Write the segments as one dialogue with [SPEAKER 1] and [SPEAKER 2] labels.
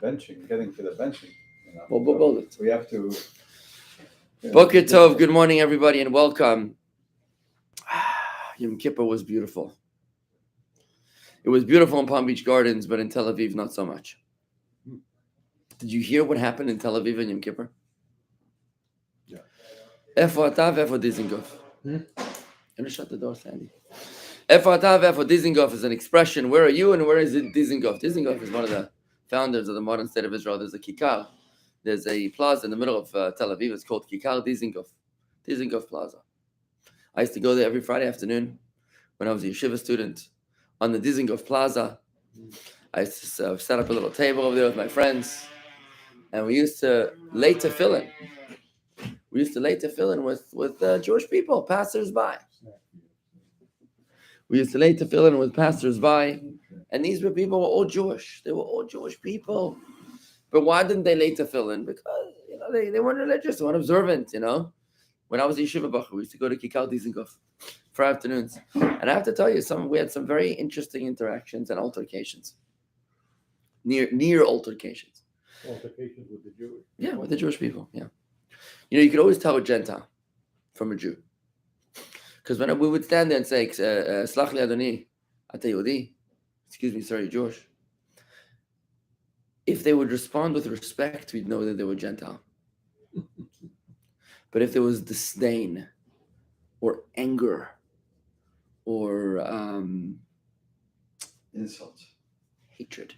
[SPEAKER 1] benching, getting to the benching.
[SPEAKER 2] We'll build it.
[SPEAKER 1] We have to.
[SPEAKER 2] Boker Tov, good morning, everybody, and welcome. Yom Kippur was beautiful. It was beautiful in Palm Beach Gardens, but in Tel Aviv, not so much. Did you hear what happened in Tel Aviv on Yom Kippur?
[SPEAKER 1] Yeah.
[SPEAKER 2] Efo Atav, Efo Dizengoff. Can you shut the door, Sandy? Efo Atav, Efo Dizengoff is an expression. Where are you and where is it Dizengoff? Dizengoff is one of the founders of the modern state of Israel. There's a Kikkar. There's a plaza in the middle of Tel Aviv. It's called Kikkar Dizengoff Plaza. I used to go there every Friday afternoon when I was a yeshiva student on the Dizengoff Plaza. I used to set up a little table over there with my friends, and we used to lay tefillin. We used to lay tefillin with Jewish people, passers-by. We used to lay tefillin with passers-by, and these people were all Jewish. They were all Jewish people. But why didn't they lay tefillin? Because they weren't religious, they weren't observant. When I was a yeshiva bacher, we used to go to Kikkar Dizengoff for afternoons, and I have to tell you, we had some very interesting interactions and altercations, near altercations.
[SPEAKER 1] Altercations with the Jewish.
[SPEAKER 2] Yeah, with the Jewish people. Yeah, you could always tell a Gentile from a Jew, because when we would stand there and say, "Slach li Adoni, ata Yehudi," excuse me, sir, you're Jewish. If they would respond with respect, we'd know that they were Gentile. But if there was disdain or anger or
[SPEAKER 1] insults,
[SPEAKER 2] hatred,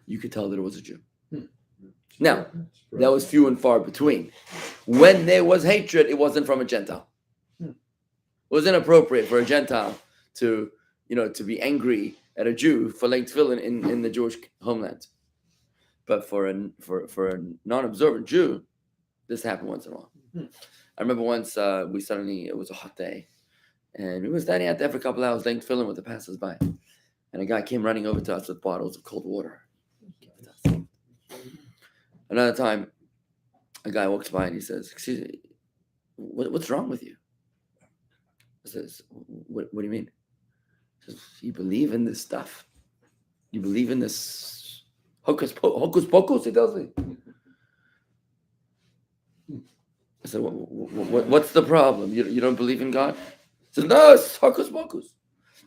[SPEAKER 2] you could tell that it was a Jew. Now, that was few and far between. When there was hatred, it wasn't from a Gentile. It was inappropriate for a Gentile to be angry at a Jew for laying tefillin in the Jewish homeland. But for a non-observant Jew, this happened once in a while. I remember once it was a hot day, and we were standing out there for a couple hours laying tefillin with the passers-by, and a guy came running over to us with bottles of cold water. Another time, a guy walks by and he says, "Excuse me, what's wrong with you?" I says, "What do you mean?" He says, "You believe in this stuff? You believe in this hocus pocus?" He tells me. I said, "What's the problem? You don't believe in God?" He says, "No, it's hocus pocus."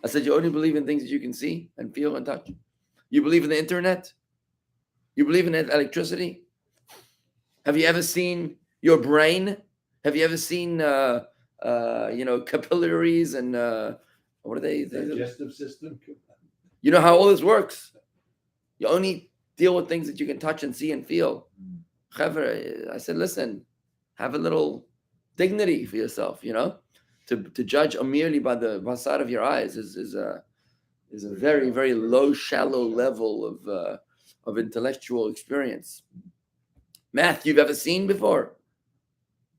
[SPEAKER 2] I said, "You only believe in things that you can see and feel and touch. You believe in the internet? You believe in electricity? Have you ever seen your brain? Have you ever seen capillaries and what are they?
[SPEAKER 1] Digestive system.
[SPEAKER 2] You know how all this works. You only deal with things that you can touch and see and feel." I said, "Listen, have a little dignity for yourself. To judge merely by the facade of your eyes is a very, very low, shallow level of intellectual experience. Math you've ever seen before,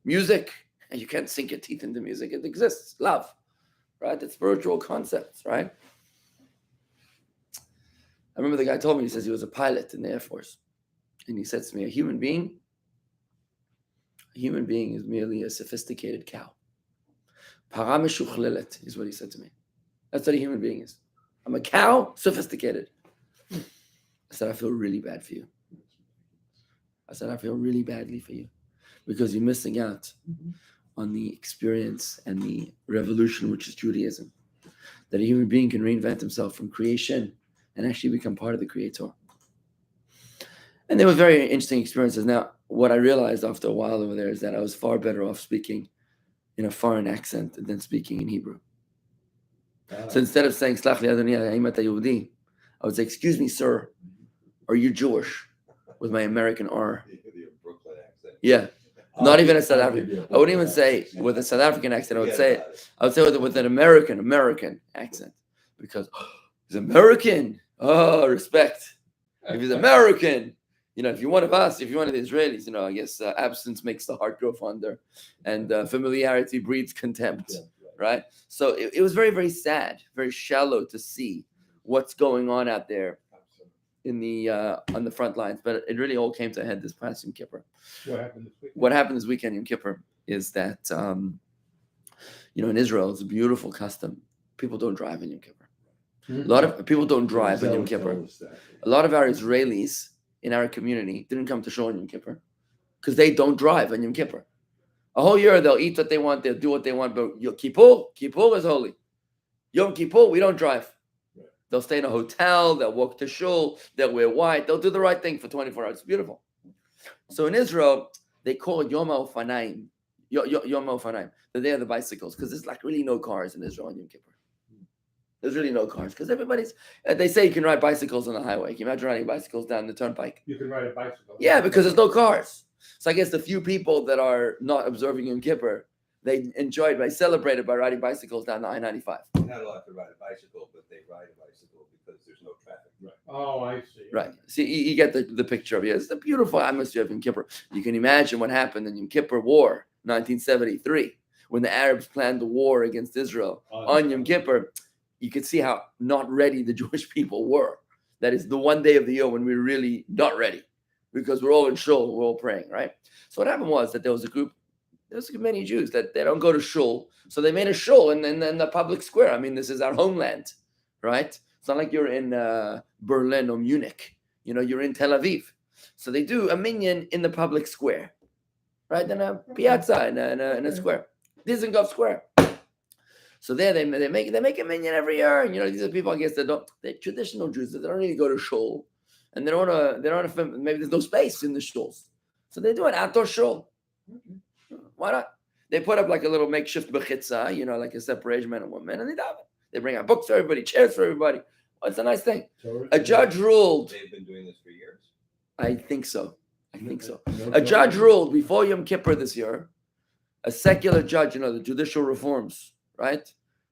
[SPEAKER 2] music, and you can't sink your teeth into music. It exists. Love, right? It's spiritual concepts, right?" I remember the guy told me, he says he was a pilot in the Air Force, and he said to me, a human being is merely a sophisticated cow. Para meshuchlelet is what he said to me. That's what a human being is. I'm a cow, sophisticated. I said, "I feel really bad for you." I said, "I feel really badly for you because you're missing out on the experience and the revolution, which is Judaism. That a human being can reinvent himself from creation and actually become part of the Creator." And they were very interesting experiences. Now, what I realized after a while over there is that I was far better off speaking in a foreign accent than speaking in Hebrew. So instead of saying, "Slach li Adoni, ha'im ata Yehudi," I would say, "Excuse me, sir, are you Jewish?" With my American R.
[SPEAKER 1] Brooklyn accent.
[SPEAKER 2] Yeah. Not even a South African. I wouldn't even say with a South African accent. I would say with an American accent. Because he's American. Oh, respect. If he's American, if you're one of us, if you're one of the Israelis, I guess absence makes the heart grow fonder, and familiarity breeds contempt, right? So it was very, very sad, very shallow to see what's going on out there in the on the front lines. But it really all came to a head this past Yom Kippur. What happened this weekend Yom Kippur is that in Israel it's a beautiful custom. People don't drive in Yom Kippur. A lot of people don't drive in Yom Kippur. A lot of our Israelis in our community didn't come to shul on Yom Kippur because they don't drive on Yom Kippur. A whole year they'll eat what they want, they'll do what they want, but Yom Kippur is holy. Yom Kippur, we don't drive. They'll stay in a hotel, they'll walk to shul, they'll wear white, they'll do the right thing for 24 hours. It's beautiful. So in Israel, they call it Yom HaOfanaim, Yom HaOfanaim, the day of the bicycles, because there's like really no cars in Israel on Yom Kippur. There's really no cars, because everybody's, they say you can ride bicycles on the highway. Can you imagine riding bicycles down the turnpike?
[SPEAKER 1] You can ride a bicycle.
[SPEAKER 2] Yeah, because there's no cars. So I guess the few people that are not observing Yom Kippur, they enjoyed, they celebrated by riding bicycles down the I-95.
[SPEAKER 1] You're not allowed to ride a bicycle, but they ride a bicycle because there's no traffic. Right. Oh, I see.
[SPEAKER 2] Right. See, you get the picture of it. It's a beautiful atmosphere of Yom Kippur. You can imagine what happened in Yom Kippur War, 1973, when the Arabs planned the war against Israel on Yom Kippur. You could see how not ready the Jewish people were. That is the one day of the year when we're really not ready because we're all in shul, we're all praying, right? So what happened was that there was many Jews that they don't go to shul. So they made a shul in the public square. I mean, this is our homeland, right? It's not like you're in Berlin or Munich. You're in Tel Aviv. So they do a minyan in the public square, right? In a piazza, in a square. Dizengoff Square. So there they make a minyan every year. And these are people, I guess, they're traditional Jews that don't really go to shul. And they don't want to, maybe there's no space in the shuls. So they do an outdoor shul. Why not? They put up like a little makeshift bechitza, like a separation man and woman, and they daven. They bring out books for everybody, chairs for everybody. Oh, it's a nice thing. A judge ruled.
[SPEAKER 1] They've been doing this for years.
[SPEAKER 2] I think so. A judge ruled before Yom Kippur this year, a secular judge, the Judicial Reforms, right?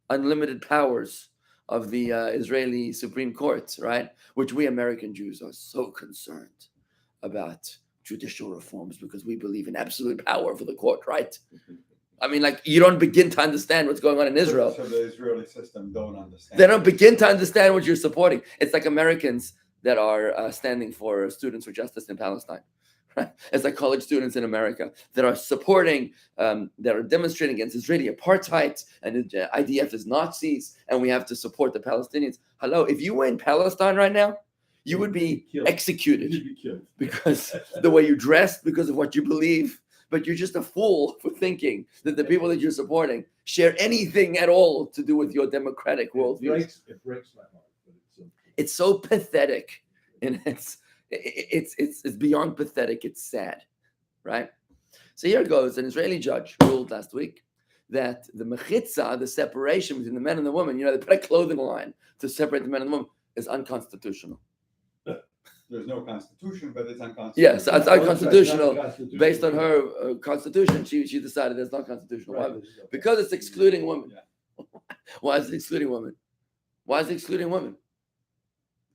[SPEAKER 2] Unlimited powers of the Israeli Supreme Court, right? Which we American Jews are so concerned about judicial reforms because we believe in absolute power for the court, right? I mean, like, you don't begin to understand what's going on in Israel.
[SPEAKER 3] So the Israeli system don't understand.
[SPEAKER 2] They don't begin to understand what you're supporting. It's like Americans that are standing for students for justice in Palestine. Right? It's like college students in America that are supporting, that are demonstrating against Israeli apartheid and IDF is Nazis, and we have to support the Palestinians. Hello, if you were in Palestine right now, you would be executed because the way you dressed, because of what you believe, but you're just a fool for thinking that the people that you're supporting share anything at all to do with your democratic worldview.
[SPEAKER 1] It breaks my heart. But
[SPEAKER 2] it's so pathetic, and it's beyond pathetic. It's sad, right? So here goes. An Israeli judge ruled last week that the mechitza, the separation between the men and the women, they put a clothing line to separate the men and the women, is unconstitutional.
[SPEAKER 3] There's no constitution, but it's unconstitutional.
[SPEAKER 2] Yes, it's unconstitutional. Based on her constitution, she decided it's not constitutional. Why? Because it's excluding women. Why is it excluding women? Why is it excluding women?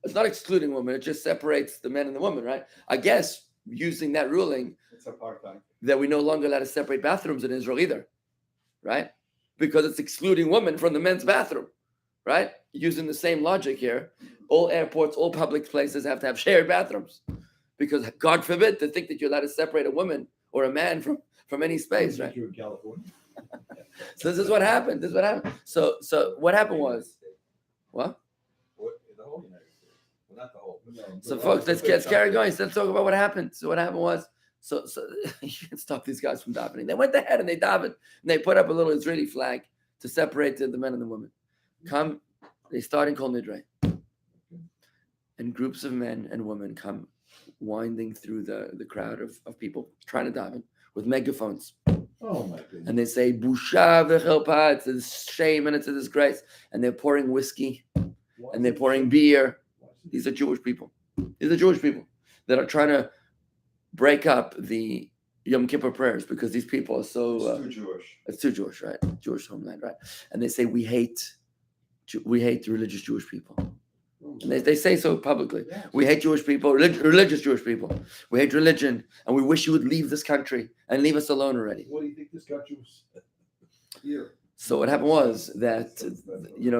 [SPEAKER 2] It's not excluding women. It just separates the men and the women, right? I guess using that ruling,
[SPEAKER 3] it's apartheid.
[SPEAKER 2] That we no longer allowed to separate bathrooms in Israel either, right? Because it's excluding women from the men's bathroom, right? Using the same logic here, all airports, all public places have to have shared bathrooms, because God forbid to think that you're allowed to separate a woman or a man from any space, right?
[SPEAKER 1] in California.
[SPEAKER 2] So this is what happened. So what happened was, what?
[SPEAKER 1] The whole United States. Well, not the whole.
[SPEAKER 2] So folks, let's carry going. So let's talk about what happened. So what happened was, so you can't stop these guys from davening. They went ahead and they davened, and they put up a little Israeli flag to separate the men and the women. They start in Kol Nidre, and groups of men and women come winding through the crowd of people trying to daven with megaphones.
[SPEAKER 1] Oh my goodness.
[SPEAKER 2] And they say, Busha v'chelpa, it's a shame and it's a disgrace. And they're pouring whiskey and they're pouring beer. These are Jewish people. These are Jewish people that are trying to break up the Yom Kippur prayers because these people are so...
[SPEAKER 3] It's too Jewish.
[SPEAKER 2] It's too Jewish, right? Jewish homeland, right? And they say, we hate religious Jewish people. And they say so publicly. We hate Jewish people, religious Jewish people. We hate religion, and we wish you would leave this country and leave us alone already.
[SPEAKER 1] What do you think this country was here?
[SPEAKER 2] So what happened was that,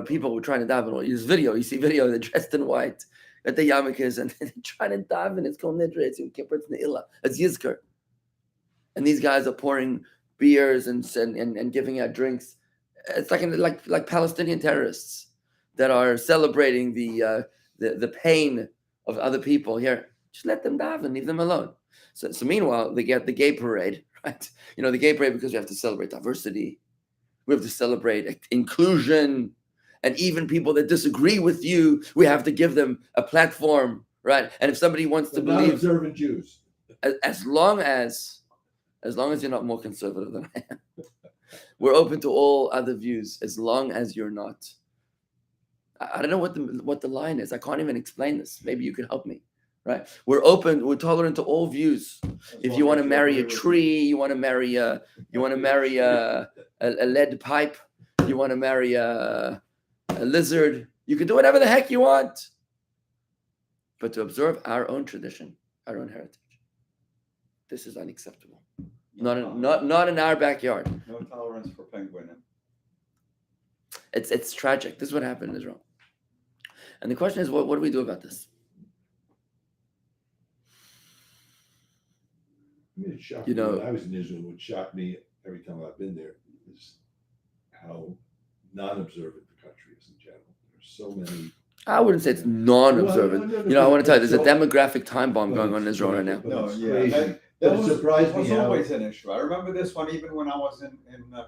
[SPEAKER 2] people were trying to daven. You see video, they're dressed in white, at the yarmulkes, and they're trying to daven. It's called Nidre, it's Yom Kippur, it's Ne'ilah, it's Yizkor. And these guys are pouring beers and giving out drinks. It's like Palestinian terrorists that are celebrating the pain of other people. Here, Just let them daven, leave them alone. So meanwhile, they get the gay parade, right? The gay parade, because we have to celebrate diversity. We have to celebrate inclusion. And even people that disagree with you, we have to give them a platform, right? And if somebody wants to believe,
[SPEAKER 4] non-observant Jews,
[SPEAKER 2] as long as you're not more conservative than I am, we're open to all other views. As long as you're not, I don't know what the line is. I can't even explain this. Maybe you can help me, right? We're open. We're tolerant to all views. If you want to marry a tree, you want to marry a lead pipe, you want to marry a lizard, you can do whatever the heck you want. But to observe our own tradition, our own heritage, this is unacceptable. Not in our backyard.
[SPEAKER 3] No tolerance for penguin.
[SPEAKER 2] It's tragic. This is what happened in Israel. And the question is, what do we do about this?
[SPEAKER 4] I mean, it shocked me when I was in Israel. What shocked me every time I've been there is how non-observant the country is in general. There's so many.
[SPEAKER 2] I wouldn't say it's non-observant.
[SPEAKER 4] No,
[SPEAKER 2] I want to tell you, there's a demographic time bomb going on in Israel right now.
[SPEAKER 3] No,
[SPEAKER 4] Crazy.
[SPEAKER 3] yeah.
[SPEAKER 4] But
[SPEAKER 3] That
[SPEAKER 4] it
[SPEAKER 3] was,
[SPEAKER 4] surprised me
[SPEAKER 3] was
[SPEAKER 4] how-
[SPEAKER 3] always an issue. I remember this one even when I was in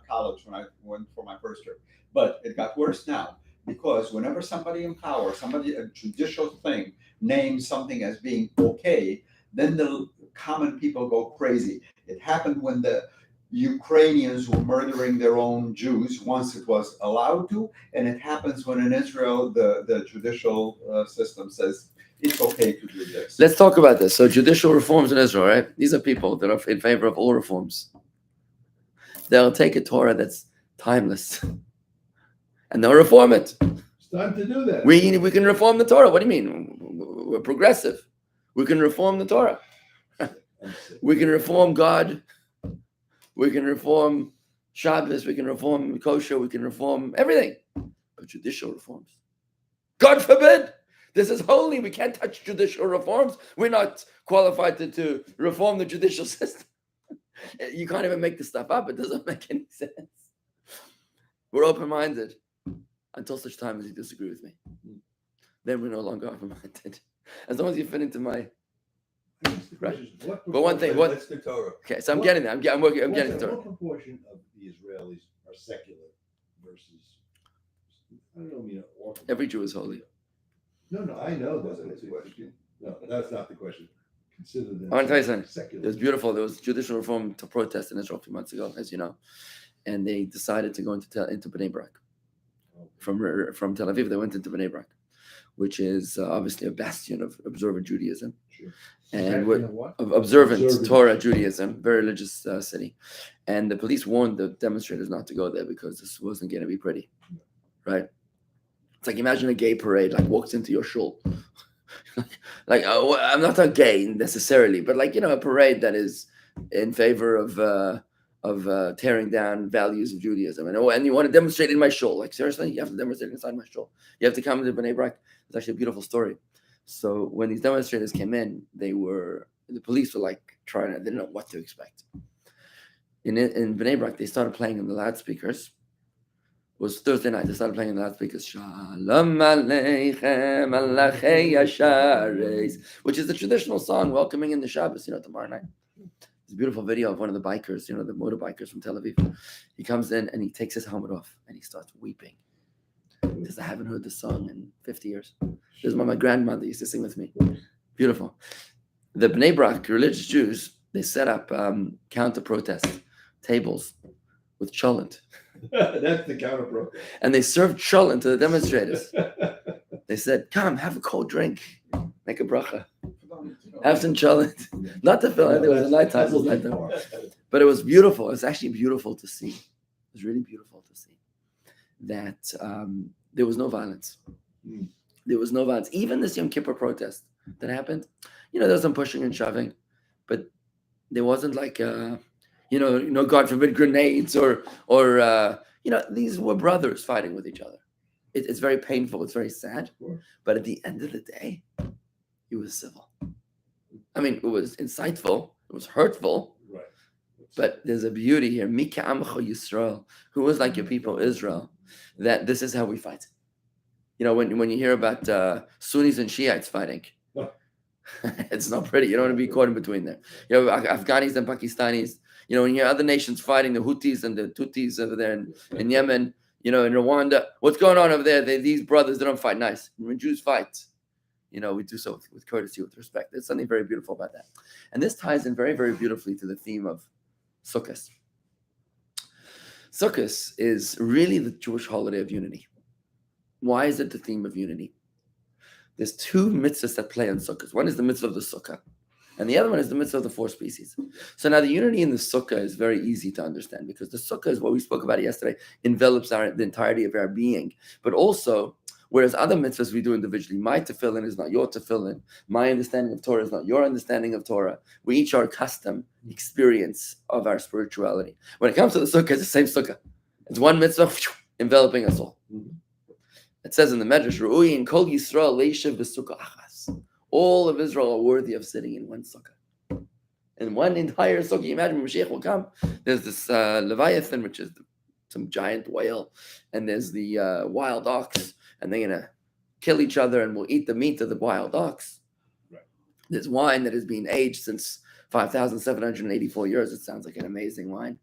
[SPEAKER 3] college, when I went for my first trip. But it got worse now, because whenever somebody in power, a judicial thing, names something as being okay, then the common people go crazy. It happened when the Ukrainians were murdering their own Jews once it was allowed to, and it happens when in Israel the judicial system says it's okay to do this.
[SPEAKER 2] Let's talk about this. So judicial reforms in Israel, right? These are people that are in favor of all reforms. They'll take a Torah that's timeless and they'll reform it.
[SPEAKER 4] It's time to do that.
[SPEAKER 2] We can reform the Torah. What do you mean? We're progressive. We can reform the Torah. We can reform God. We can reform Shabbos. We can reform kosher. We can reform everything. But judicial reforms, God forbid. This is holy. We can't touch judicial reforms. We're not qualified to reform the judicial system. You can't even make this stuff up. It doesn't make any sense. We're open-minded until such time as you disagree with me. Then we're no longer open-minded. As long as you fit into my... Right. But one thing,
[SPEAKER 1] That's the Torah.
[SPEAKER 2] Okay, so I'm getting there. I'm getting to
[SPEAKER 4] What proportion of the Israelis are secular versus, I don't know,
[SPEAKER 2] Every Jew is holy.
[SPEAKER 4] No, I know
[SPEAKER 1] Wasn't
[SPEAKER 4] that's
[SPEAKER 1] his
[SPEAKER 4] the question. No, that's not the question. Consider them
[SPEAKER 2] I want to tell you something.
[SPEAKER 4] secular.
[SPEAKER 2] It was beautiful. There was judicial reform to protest in Israel a few months ago, as you know, and they decided to go into Bnei Brak. From Tel Aviv, they went into Bnei Brak, which is obviously a bastion of observant Judaism.
[SPEAKER 4] Sure.
[SPEAKER 2] And
[SPEAKER 4] What?
[SPEAKER 2] of observant
[SPEAKER 4] Observant.
[SPEAKER 2] Torah Judaism, very religious city. And the police warned the demonstrators not to go there because this wasn't going to be pretty, right? It's like, imagine a gay parade, like walks into your shul. I'm not a gay necessarily, but a parade that is in favor of tearing down values of Judaism. And you want to demonstrate in my shul. Like, seriously, you have to demonstrate inside my shul. You have to come to Bnei Brak. It's actually a beautiful story. So when these demonstrators came in, the police were like they didn't know what to expect. In Bnei Brak, they started playing on the loudspeakers. It was Thursday night. They started playing on the loudspeakers. Shalom Aleichem Alachei Yashareis, which is the traditional song welcoming in the Shabbos, tomorrow night. It's a beautiful video of one of the bikers, the motorbikers from Tel Aviv. He comes in and he takes his helmet off and he starts weeping. He says, I haven't heard this song in 50 years. This is what my grandmother used to sing with me. Beautiful. The Bnei Brak, religious Jews, they set up counter-protest tables with cholent.
[SPEAKER 4] That's the counter protest.
[SPEAKER 2] And they served cholent to the demonstrators. They said, come, have a cold drink. Make a bracha. Have some cholent. Not to fill it. It was a nighttime. But it was beautiful. It was actually beautiful to see. It was really beautiful to see that there was no violence. There was no violence. Even this Yom Kippur protest that happened, there was some pushing and shoving, but there wasn't like, God forbid, grenades or these were brothers fighting with each other. It's very painful. It's very sad. But at the end of the day, it was civil. I mean, it was insightful. It was hurtful.
[SPEAKER 4] Right.
[SPEAKER 2] But there's a beauty here. Mika Amcha Yisrael, who was like your people, Israel, that this is how we fight. When you hear about Sunnis and Shiites fighting, It's not pretty. You don't want to be caught in between there. You have Afghanis and Pakistanis. When you have other nations fighting, the Houthis and the Tutsis over there in Yemen, in Rwanda. What's going on over there? These brothers, they don't fight nice. When Jews fight, we do so with courtesy, with respect. There's something very beautiful about that. And this ties in very, very beautifully to the theme of Sukkos. Sukkos is really the Jewish holiday of unity. Why is it the theme of unity? There's two mitzvahs that play on Sukkos. One is the mitzvah of the Sukkah, and the other one is the mitzvah of the four species. So now the unity in the Sukkah is very easy to understand, because the Sukkah is what we spoke about yesterday, envelops the entirety of our being. But also, whereas other mitzvahs we do individually, my tefillin is not your tefillin, my understanding of Torah is not your understanding of Torah. We each are custom experience of our spirituality. When it comes to the Sukkah, it's the same Sukkah. It's one mitzvah enveloping us all. It says in the Medrash, Ru'ui in Kol Yisrael leishav b'sukkah achas. All of Israel are worthy of sitting in one sukkah. In one entire sukkah. You imagine when Mashiach will come, there's this Leviathan, which is some giant whale, and there's the wild ox, and they're going to kill each other and will eat the meat of the wild ox. Right. There's wine that has been aged since 5,784 years. It sounds like an amazing wine.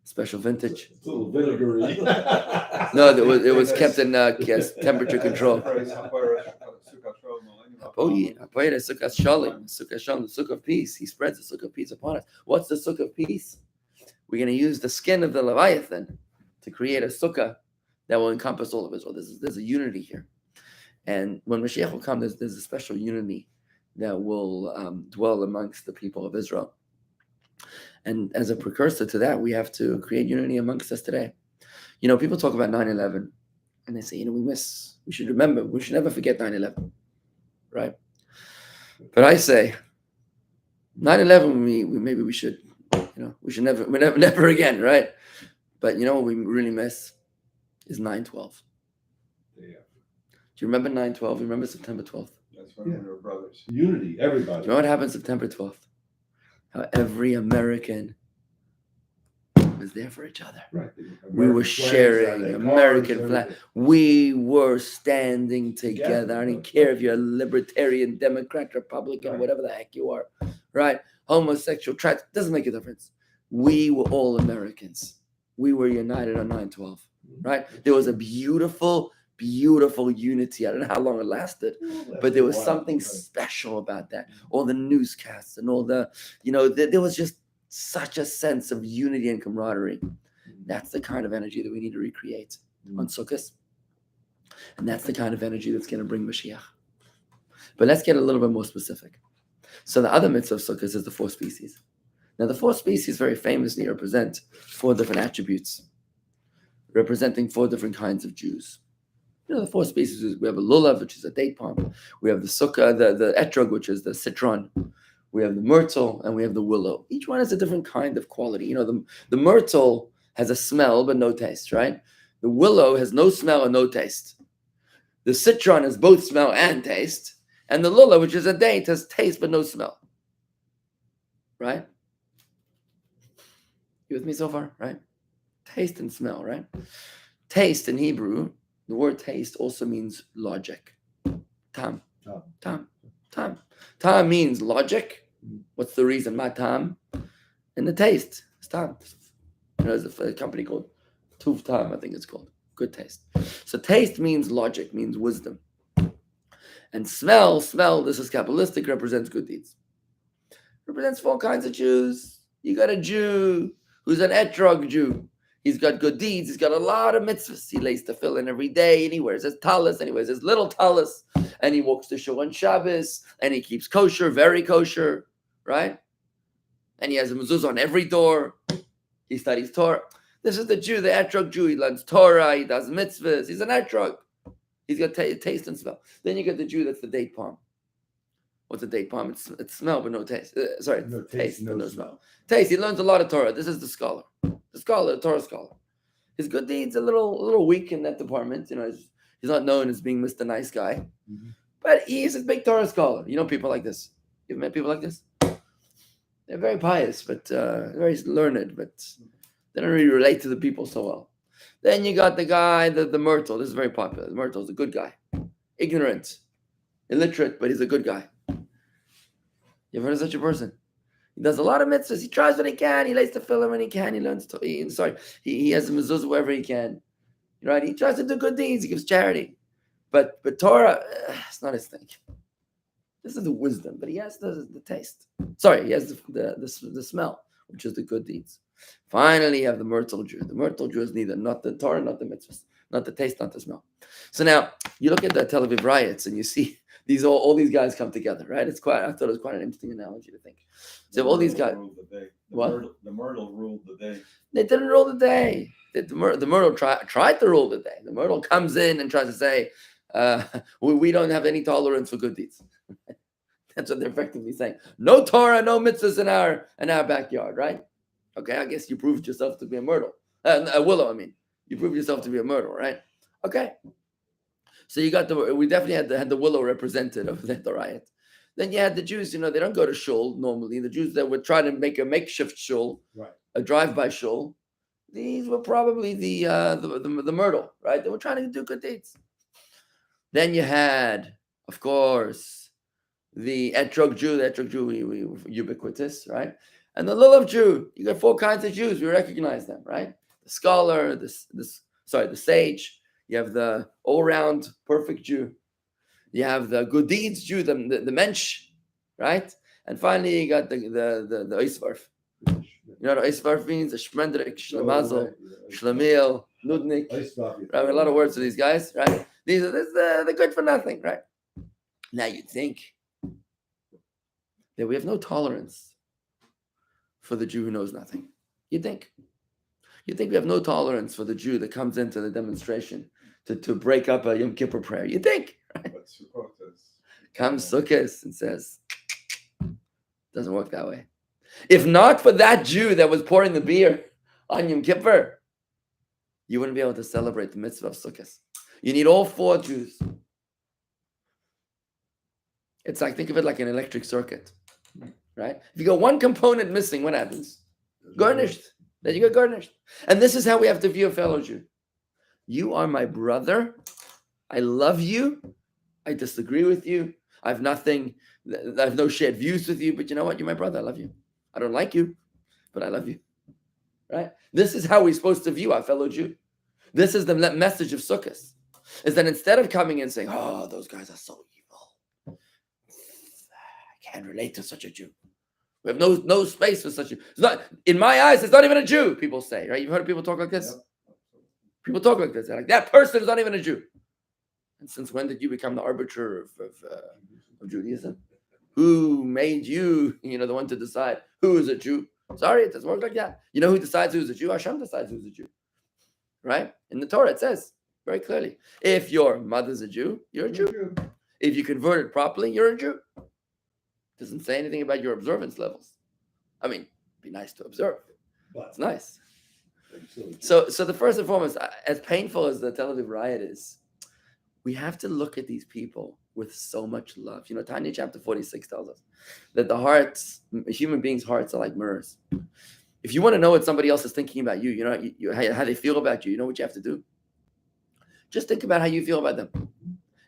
[SPEAKER 2] Special vintage.
[SPEAKER 4] It's a little vinegary.
[SPEAKER 2] No, it was kept in temperature control. The Sukkah of peace. He spreads the Sukkah of peace upon us. What's the Sukkah of peace? We're going to use the skin of the Leviathan to create a Sukkah that will encompass all of Israel. There's a unity here. And when Mashiach will come, there's a special unity that will dwell amongst the people of Israel. And as a precursor to that, we have to create unity amongst us today. People talk about 9/11, and they say, we should remember, we should never forget 9/11, right? But I say, 9/11, maybe we should, we should never again, right? But what we really miss is 9/12.
[SPEAKER 4] Yeah.
[SPEAKER 2] Do you remember 9/12? You remember September 12th?
[SPEAKER 3] That's when we were brothers.
[SPEAKER 4] Unity, everybody.
[SPEAKER 2] Do you know what happened September 12th? How every American was there for each other.
[SPEAKER 4] Right.
[SPEAKER 2] We were sharing American flag. We were standing together. I don't care if you're a libertarian, Democrat, Republican,
[SPEAKER 4] right,
[SPEAKER 2] whatever the heck you are, right? Homosexual, trans, doesn't make a difference. We were all Americans. We were united on 9/12, right? There was a beautiful unity. I don't know how long it lasted, but there was something special about that. All the newscasts and all the, there was just such a sense of unity and camaraderie. That's the kind of energy that we need to recreate on Sukkot. And that's the kind of energy that's going to bring Mashiach. But let's get a little bit more specific. So the other mitzvah of Sukkot is the four species. Now the four species very famously represent four different attributes, representing four different kinds of Jews. The four species, we have a lulav, which is a date palm. We have the sukkah, the etrog, which is the citron. We have the myrtle, and we have the willow. Each one has a different kind of quality. The myrtle has a smell but no taste, right? The willow has no smell and no taste. The citron has both smell and taste. And the lulav, which is a date, has taste but no smell. Right? You with me so far, right? Taste and smell, right? Taste in Hebrew, the word taste also means logic. Tam. Tam means logic. What's the reason? Ma tam. And the taste is tam. There's a company called Tuv Tam, I think it's called. Good taste. So taste means logic, means wisdom. And smell, this is Kabbalistic, represents good deeds. Represents four kinds of Jews. You got a Jew who's an etrog Jew. He's got good deeds. He's got a lot of mitzvahs. He lays tefillin every day, and he wears his talis, and he wears his little talis, and he walks to shul on Shabbos, and he keeps kosher, very kosher, right? And he has a mezuzah on every door. He studies Torah. This is the Jew, the etrog Jew. He learns Torah. He does mitzvahs. He's an etrog. He's got taste and smell. Then you get the Jew that's the date palm. What's a date palm? It's smell but no taste.
[SPEAKER 4] No
[SPEAKER 2] taste but no smell. Taste. He learns a lot of Torah. This is the scholar. The Torah scholar. His good deeds a little weak in that department. He's not known as being Mr. Nice Guy, but he's a big Torah scholar. People like this. You've met people like this? They're very pious, but very learned, but they don't really relate to the people so well. Then you got the guy, the myrtle. This is very popular. The myrtle is a good guy, ignorant, illiterate, but he's a good guy. You ever heard of such a person? He does a lot of mitzvahs. He tries what he can. He lays the film when he can. He learns to. He has a mezuzah wherever he can. Right? He tries to do good deeds. He gives charity. But Torah, it's not his thing. This is the wisdom, but he has the taste. Sorry, he has the smell, which is the good deeds. Finally, you have the Myrtle Jew. The Myrtle Jew is neither not the Torah, not the mitzvahs, not the taste, not the smell. So now you look at the Tel Aviv riots, and you see all these guys come together, right? I thought it was quite an interesting analogy to think. So all these guys.
[SPEAKER 3] The Myrtle ruled the day.
[SPEAKER 2] They didn't rule the day. The Myrtle tried to rule the day. The Myrtle comes in and tries to say, we don't have any tolerance for good deeds. That's what they're effectively saying. No Torah, no mitzvahs in our backyard, right? Okay, I guess you proved yourself to be a myrtle. A willow, I mean. You proved yourself to be a myrtle, right? Okay. So we definitely had the willow represented of the riot. Then you had the Jews, they don't go to shul normally. The Jews that would try to make a makeshift shul,
[SPEAKER 4] Right.
[SPEAKER 2] A drive-by shul. These were probably the myrtle, right? They were trying to do good deeds. Then you had, of course, the etrog Jew. The etrog Jew, we ubiquitous, right? And the lulav Jew. You got 4 kinds of Jews. We recognize them, right? The scholar, the sage. You have the all-round perfect Jew. You have the good deeds Jew, the mensch, right? And finally, you got the oisvarf. You know what oisvarf means? A shmendrik, shlemazel, shlemiel, nudnik. Right? A lot of words for these guys, right? They're good for nothing, right? Now you think that we have no tolerance for the Jew who knows nothing. You think we have no tolerance for the Jew that comes into the demonstration to break up a Yom Kippur prayer. You think, right?
[SPEAKER 3] But Sukkot
[SPEAKER 2] Comes Sukkos and says, doesn't work that way. If not for that Jew that was pouring the beer on Yom Kippur, you wouldn't be able to celebrate the mitzvah of Sukkos. You need all 4 Jews. It's like, think of it like an electric circuit, right? If you got one component missing, what happens? Garnished. Then you got garnished. And this is how we have to view a fellow Jew. You are my brother. I love you. I disagree with you. I have no shared views with you, but you know what? You're my brother. I love you. I don't like you, but I love you. Right? This is how we're supposed to view our fellow Jew. This is the message of Sukkot. Is that instead of coming and saying, oh, those guys are so evil. I can't relate to such a Jew. We have no space for such a Jew. It's not, in my eyes, it's not even a Jew, people say, right? You've heard people talk like this? Yep. People talk like this. They're like, that person is not even a Jew. And since when did you become the arbiter of Judaism? Who made you, the one to decide who is a Jew? Sorry, it doesn't work like that. You know who decides who's a Jew? Hashem decides who's a Jew. Right? In the Torah, it says very clearly, if your mother's a Jew, you're a Jew. If you convert it properly, you're a Jew. It doesn't say anything about your observance levels. I mean, it'd be nice to observe. But it's nice. So the first and foremost, as painful as the Tel Aviv riot is, we have to look at these people with so much love. Tanya chapter 46 tells us that human beings' hearts are like mirrors. If you want to know what somebody else is thinking about you, how they feel about you, you know what you have to do? Just think about how you feel about them.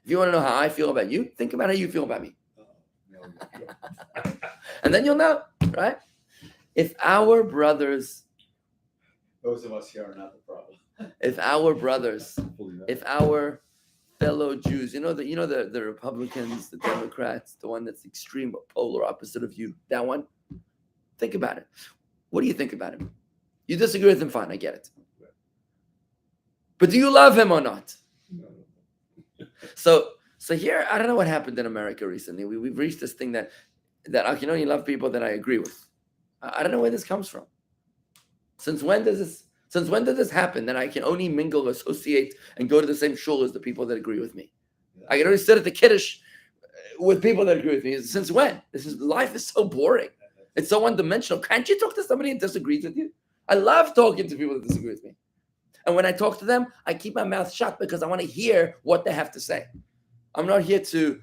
[SPEAKER 2] If you want to know how I feel about you, think about how you feel about me. And then you'll know, right? If our brothers...
[SPEAKER 3] Those of us here are not the problem.
[SPEAKER 2] If our brothers, if our fellow Jews, the Republicans, the Democrats, the one that's extreme polar opposite of you, that one, think about it. What do you think about him? You disagree with him, fine, I get it. But do you love him or not? So here, I don't know what happened in America recently. We've reached this thing that I can only love people that I agree with. I don't know where this comes from. Since when did this happen that I can only mingle, associate, and go to the same shul as the people that agree with me? I can only sit at the Kiddush with people that agree with me. Since when? Life is so boring. It's so one-dimensional. Can't you talk to somebody that disagrees with you? I love talking to people that disagree with me. And when I talk to them, I keep my mouth shut because I want to hear what they have to say. I'm not here to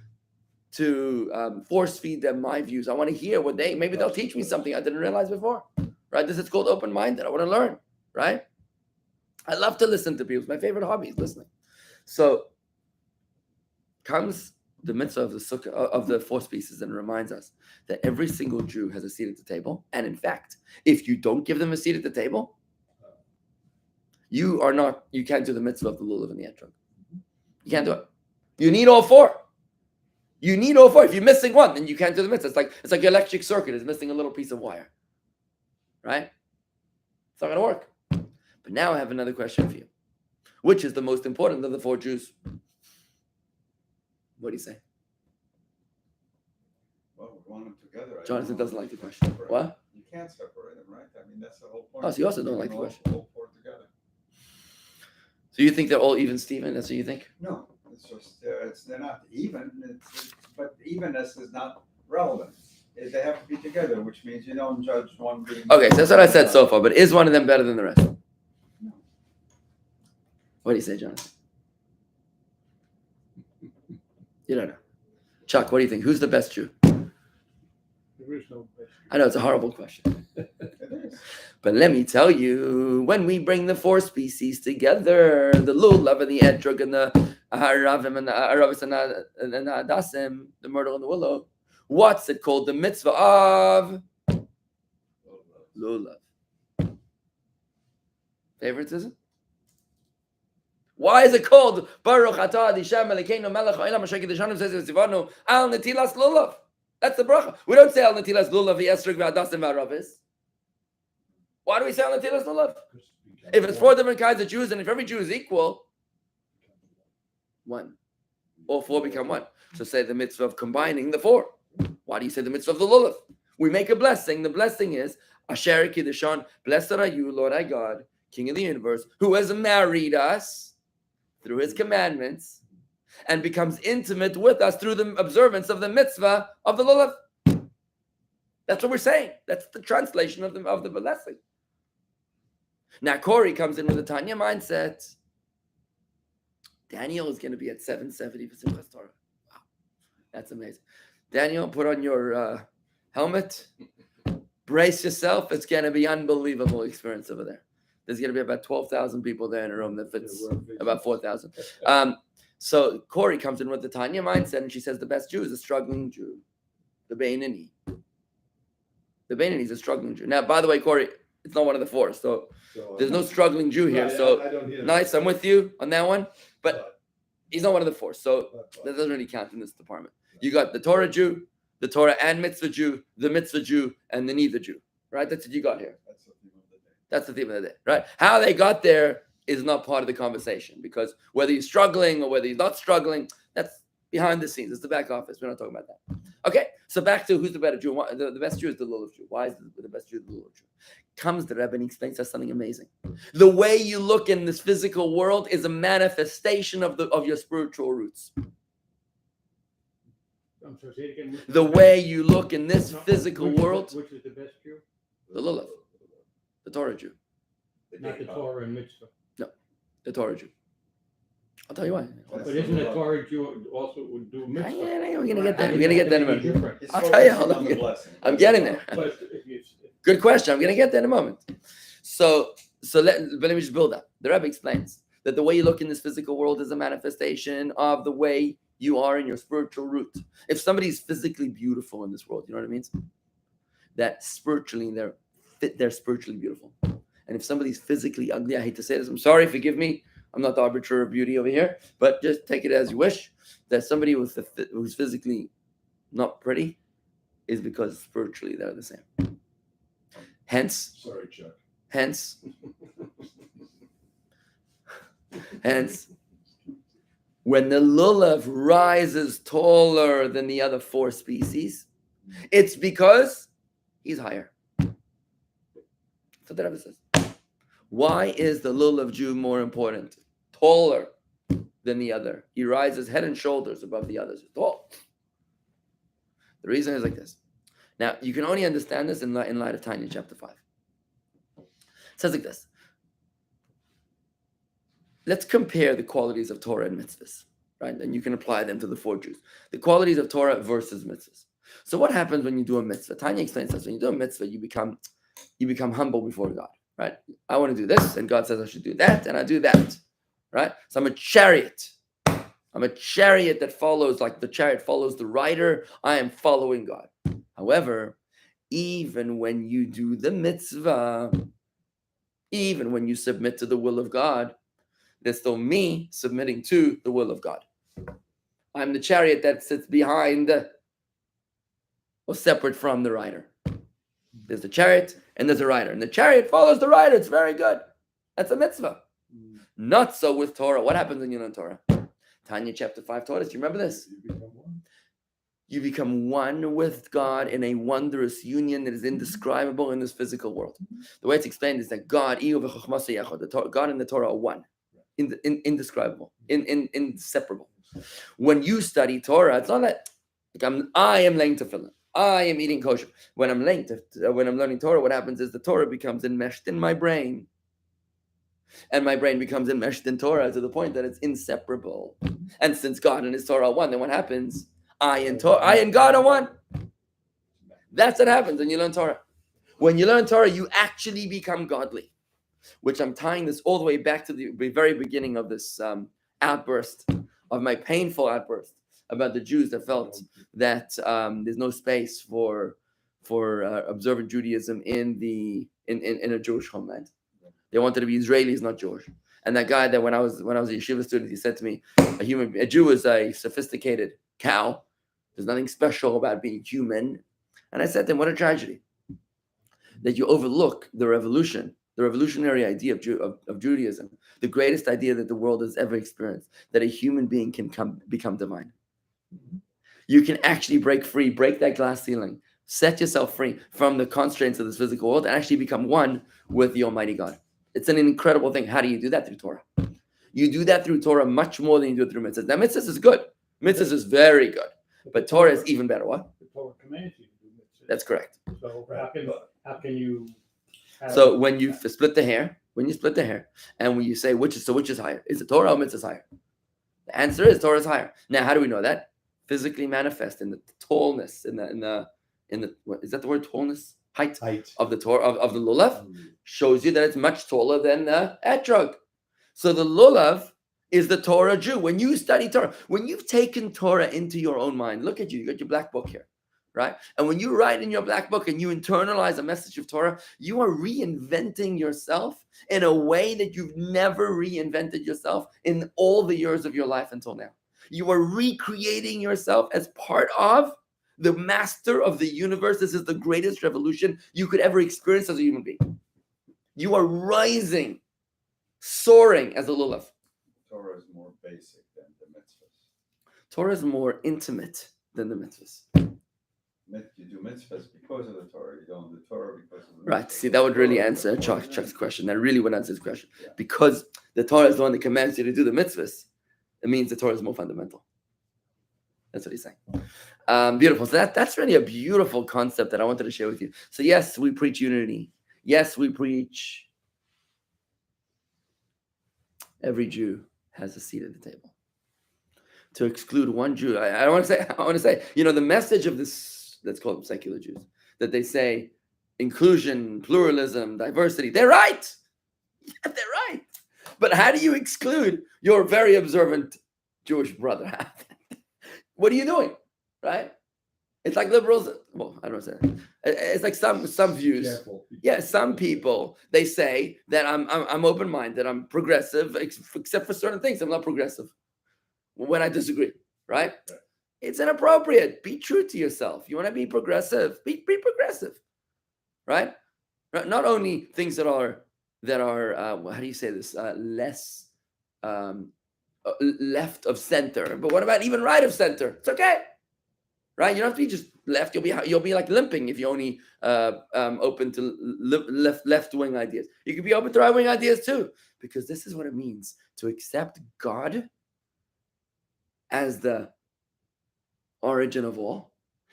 [SPEAKER 2] force feed them my views. I want to hear what maybe they'll teach me something I didn't realize before. Right? This is called open-minded. I want to learn. Right? I love to listen to people. It's my favorite hobby is listening. So comes the mitzvah of the sukkah of the four species, and it reminds us that every single Jew has a seat at the table. And in fact, if you don't give them a seat at the table, you can't do the mitzvah of the lulav and the etrog. You can't do it. You need all four. You need all four. If you're missing one, then you can't do the mitzvah. It's like your electric circuit is missing a little piece of wire. Right? It's not going to work. But now I have another question for you. Which is the most important of the four Jews? What do you say?
[SPEAKER 3] Well, we want them together.
[SPEAKER 2] Jonathan doesn't like the question. What?
[SPEAKER 3] You can't separate them, right? I mean, that's the whole point.
[SPEAKER 2] Oh, so you also don't like the question.
[SPEAKER 3] All four together.
[SPEAKER 2] So you think they're all even, Stephen? That's what you think?
[SPEAKER 3] No, it's just they're not even. But evenness is not relevant. They have to be together, which means you don't judge one being.
[SPEAKER 2] Okay, so that's what I said so far. But is one of them better than the rest?
[SPEAKER 3] No.
[SPEAKER 2] What do you say, Jonathan? You don't know. Chuck, what do you think? Who's the best Jew?
[SPEAKER 5] There is no best.
[SPEAKER 2] I know it's a horrible question.
[SPEAKER 3] It is.
[SPEAKER 2] But let me tell you, when we bring the four species together, the lulav and the etrog and the haravim and the aravis and the hadasim, the myrtle and the willow, what's it called? The mitzvah of lulav. Favoritism? Why is it called Baruch Atah Adishem Elokeinu Melech Haolam Asher Kiddushanu says Tzivanu Al Netilas Lulav? That's the bracha. We don't say Al Netilas Lulav V'Esrog V'Hadasim V'Aravis. Why do we say Al Netilas Lulav? If it's four different kinds of Jews, and if every Jew is equal, one. All four become one. So say the mitzvah of combining the four. Why do you say the mitzvah of the Lulav? We make a blessing. The blessing is Asher Kiddushan, blessed are you, Lord our God, King of the universe, who has married us through his commandments and becomes intimate with us through the observance of the mitzvah of the lulav. That's what we're saying. That's the translation of the blessing. Now Corey comes in with a Tanya mindset. Daniel is going to be at 770 for Simchas Torah. Wow, that's amazing. Daniel, put on your helmet. Brace yourself. It's going to be unbelievable experience over there. There's going to be about 12,000 people there in a room that fits about 4,000. So Corey comes in with the Tanya mindset, and she says the best Jew is a struggling Jew, the Beinani. The Beinani is a struggling Jew. Now, by the way, Corey, it's not one of the four, so there's no struggling Jew here. So nice, I'm with you on that one, but he's not one of the four, so that doesn't really count in this department. You got the Torah Jew, the Torah and Mitzvah Jew, the Mitzvah Jew, and the neither Jew, right? That's what you got here. That's the theme of the day, right? How they got there is not part of the conversation, because whether you're struggling or whether you're not struggling, that's behind the scenes. It's the back office. We're not talking about that. Okay, so back to who's the better Jew. The best Jew is the lulav Jew. Why is the best Jew the lulav Jew? Comes the Rebbe and explains us something amazing. The way you look in this physical world is a manifestation of your spiritual roots.
[SPEAKER 5] I'm sorry, say it again.
[SPEAKER 2] The way you look in this physical world,
[SPEAKER 5] Which is the best Jew?
[SPEAKER 2] the lulav, the Torah Jew.
[SPEAKER 5] Not the Torah and Mitzvah.
[SPEAKER 2] No, the Torah Jew. I'll tell you why.
[SPEAKER 5] But isn't the Torah Jew also would do Mitzvah?
[SPEAKER 2] We're going to get there. We're going to get there in a minute.
[SPEAKER 5] Different.
[SPEAKER 2] I'll tell you. Hold on. I'm getting there.
[SPEAKER 5] But if you-
[SPEAKER 2] Good question. I'm going to get there in a moment. But let me just build up. The Rebbe explains that the way you look in this physical world is a manifestation of the way you are in your spiritual root. If somebody's physically beautiful in this world, you know what it means? That spiritually they're spiritually beautiful. And if somebody's physically ugly, I hate to say this, I'm sorry, forgive me. I'm not the arbiter of beauty over here, but just take it as you wish. That somebody who's physically not pretty is because spiritually they're the same. Hence,
[SPEAKER 4] Sorry, Chuck.
[SPEAKER 2] Hence, when the lulav rises taller than the other four species, it's because he's higher. That's what the Rebbe says. Why is the lulav Jew more important, taller than the other? He rises head and shoulders above the others. Tall. The reason is like this. Now, you can only understand this in light of Tanya chapter 5. It says like this. Let's compare the qualities of Torah and mitzvahs, right? And you can apply them to the four Jews. The qualities of Torah versus mitzvahs. So what happens when you do a mitzvah? Tanya explains this. When you do a mitzvah, you become humble before God, right? I want to do this, and God says I should do that, and I do that, right? So I'm a chariot. I'm a chariot that follows, like the chariot follows the rider. I am following God. However, even when you do the mitzvah, even when you submit to the will of God, there's still me submitting to the will of God. I'm the chariot that sits behind or separate from the rider. There's the chariot and there's a rider. And the chariot follows the rider. It's very good. That's a mitzvah. Not so with Torah. What happens when you learn Torah? Tanya chapter 5 taught us. Do you remember this? You become one with God in a wondrous union that is indescribable in this physical world. The way it's explained is that God, God and the Torah are one. Indescribable. Inseparable. When you study Torah, it's not that like I am laying tefillin. I am eating kosher. When I'm learning Torah, what happens is the Torah becomes enmeshed in my brain. And my brain becomes enmeshed in Torah to the point that it's inseparable. And since God and his Torah are one, then what happens? I and God are one. That's what happens when you learn Torah. When you learn Torah, you actually become godly. Which I'm tying this all the way back to the very beginning of this outburst, of my painful outburst about the Jews that felt that there's no space for observant Judaism in a Jewish homeland. They wanted to be Israelis, not Jewish. And that guy that when I was a yeshiva student, he said to me, a Jew is a sophisticated cow. There's nothing special about being human. And I said to him, what a tragedy that you overlook the revolutionary idea of Judaism, the greatest idea that the world has ever experienced, that a human being can become divine. You can actually break that glass ceiling, set yourself free from the constraints of this physical world and actually become one with the Almighty God. It's an incredible thing. How do you do that? Through Torah. You do that through Torah much more than you do it through mitzvahs. Now, mitzvahs is good. Mitzvahs is very good. But Torah is even better. What?
[SPEAKER 5] The Torah commands you to do mitzvahs.
[SPEAKER 2] That's correct.
[SPEAKER 5] So how can you?
[SPEAKER 2] So when you split the hair, and when you say which is higher, is it Torah or mitzvah higher? The answer is Torah is higher. Now, how do we know that? Physically manifest in the tallness, in the what, is that the word tallness? Height of the Torah of the lulav shows you that it's much taller than the etrog. So the lulav is the Torah Jew. When you study Torah, when you've taken Torah into your own mind, look at you got your black book here, right? And when you write in your black book and you internalize a message of Torah, you are reinventing yourself in a way that you've never reinvented yourself in all the years of your life until now. You are recreating yourself as part of the master of the universe. This is the greatest revolution you could ever experience as a human being. You are rising, soaring as a lulav.
[SPEAKER 3] Torah is more basic than the mitzvahs.
[SPEAKER 2] Torah is more intimate than the mitzvahs.
[SPEAKER 3] You do mitzvahs because of the Torah. You don't do Torah because of the mitzvahs.
[SPEAKER 2] Right. See, that would really answer Chuck's question. That really would answer his question. Yeah. Because the Torah is the one that commands you to do the mitzvahs, it means the Torah is more fundamental. That's what he's saying. Beautiful. So that's really a beautiful concept that I wanted to share with you. So yes, we preach unity. Yes, we preach every Jew has a seat at the table. To exclude one Jew, I want to say, the message of this, let's call them secular Jews, that they say inclusion, pluralism, diversity, they're right. Yeah, they're right. But how do you exclude your very observant Jewish brother? What are you doing? Right? It's like liberals. Well, I don't know. It's like some views. Careful. Yeah, some people, they say that I'm open-minded, I'm progressive, except for certain things. I'm not progressive when I disagree. Right? It's inappropriate. Be true to yourself. You want to be progressive? Be progressive. Right? Not only things that are how do you say this? Less left of center, but what about even right of center? It's okay, right? You don't have to be just left. You'll be like limping if you only open to left wing ideas. You can be open to right wing ideas too, because this is what it means to accept God as the origin of all.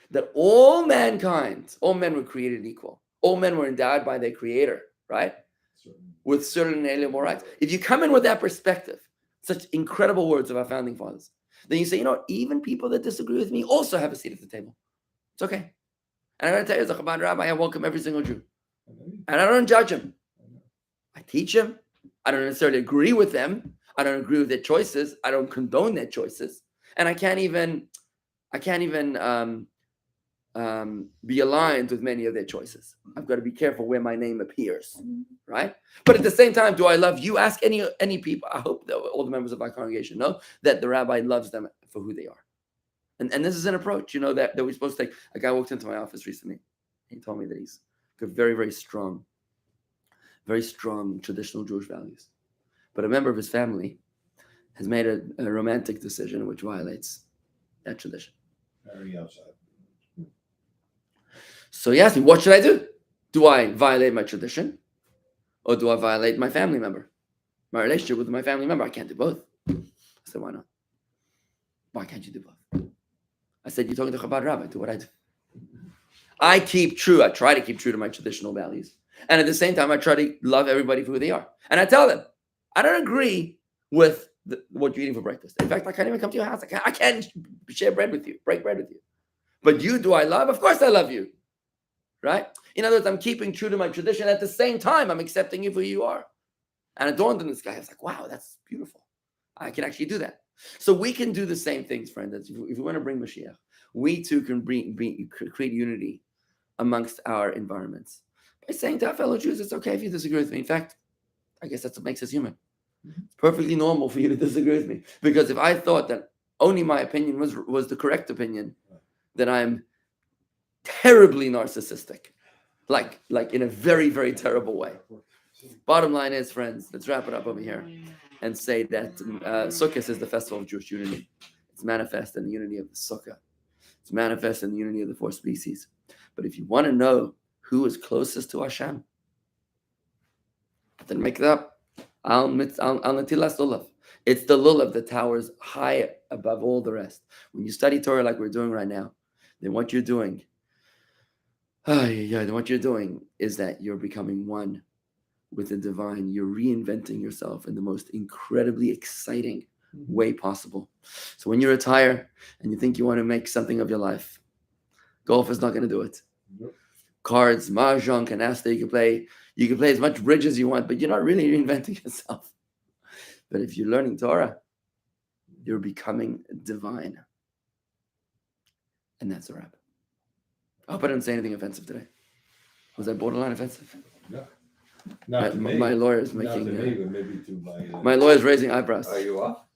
[SPEAKER 2] That all men were created equal. All men were endowed by their Creator, right? With certain inalienable rights. If you come in with that perspective, such incredible words of our founding fathers, then you say, even people that disagree with me also have a seat at the table. It's okay. And I'm going to tell you, as a Chabad rabbi, I welcome every single Jew. And I don't judge him. I teach him. I don't necessarily agree with them. I don't agree with their choices. I don't condone their choices, and I can't even be aligned with many of their choices. I've got to be careful where my name appears, right? But at the same time, do I love you? Ask any people. I hope that all the members of our congregation know that the rabbi loves them for who they are. And this is an approach, that we're supposed to take. A guy walked into my office recently. He told me that he's got very, very strong traditional Jewish values. But a member of his family has made a romantic decision which violates that tradition.
[SPEAKER 4] Marrying outside.
[SPEAKER 2] So he asked me, what should I do? Do I violate my tradition? Or do I violate my family member? My relationship with my family member? I can't do both. I said, why not? Why can't you do both? I said, you're talking to Chabad Rabbi. Do what I do. I try to keep true to my traditional values. And at the same time, I try to love everybody for who they are. And I tell them, I don't agree with what you're eating for breakfast. In fact, I can't even come to your house. I can't share bread with you, break bread with you. But you, do I love? Of course I love you. Right? In other words, I'm keeping true to my tradition. At the same time, I'm accepting you for who you are. And it dawned on this guy. I was like, wow, that's beautiful. I can actually do that. So we can do the same things, friends. If we want to bring Mashiach, we too can create unity amongst our environments. By saying to our fellow Jews, it's okay if you disagree with me. In fact, I guess that's what makes us human. It's perfectly normal for you to disagree with me. Because if I thought that only my opinion was the correct opinion, then I'm terribly narcissistic. Like in a very, very terrible way. Bottom line is, friends, let's wrap it up over here and say that Sukkos is the festival of Jewish unity. It's manifest in the unity of the Sukkah. It's manifest in the unity of the four species. But if you want to know who is closest to Hashem, then make it up. Al Natilas Lulav. It's the lulav that towers high above all the rest. When you study Torah like we're doing right now, then what you're doing is that you're becoming one with the divine. You're reinventing yourself in the most incredibly exciting way possible. So when you retire and you think you want to make something of your life, golf is not going to do it. Nope. Cards, mahjong, canasta, you can play as much bridge as you want, but you're not really reinventing yourself. But if you're learning Torah, you're becoming divine. And that's a wrap. I hope I didn't say anything offensive today. Was I borderline offensive?
[SPEAKER 4] No. Not to me.
[SPEAKER 2] My lawyer's
[SPEAKER 4] Not
[SPEAKER 2] making.
[SPEAKER 4] to me, but maybe to
[SPEAKER 2] my lawyer's raising eyebrows.
[SPEAKER 1] Are you off?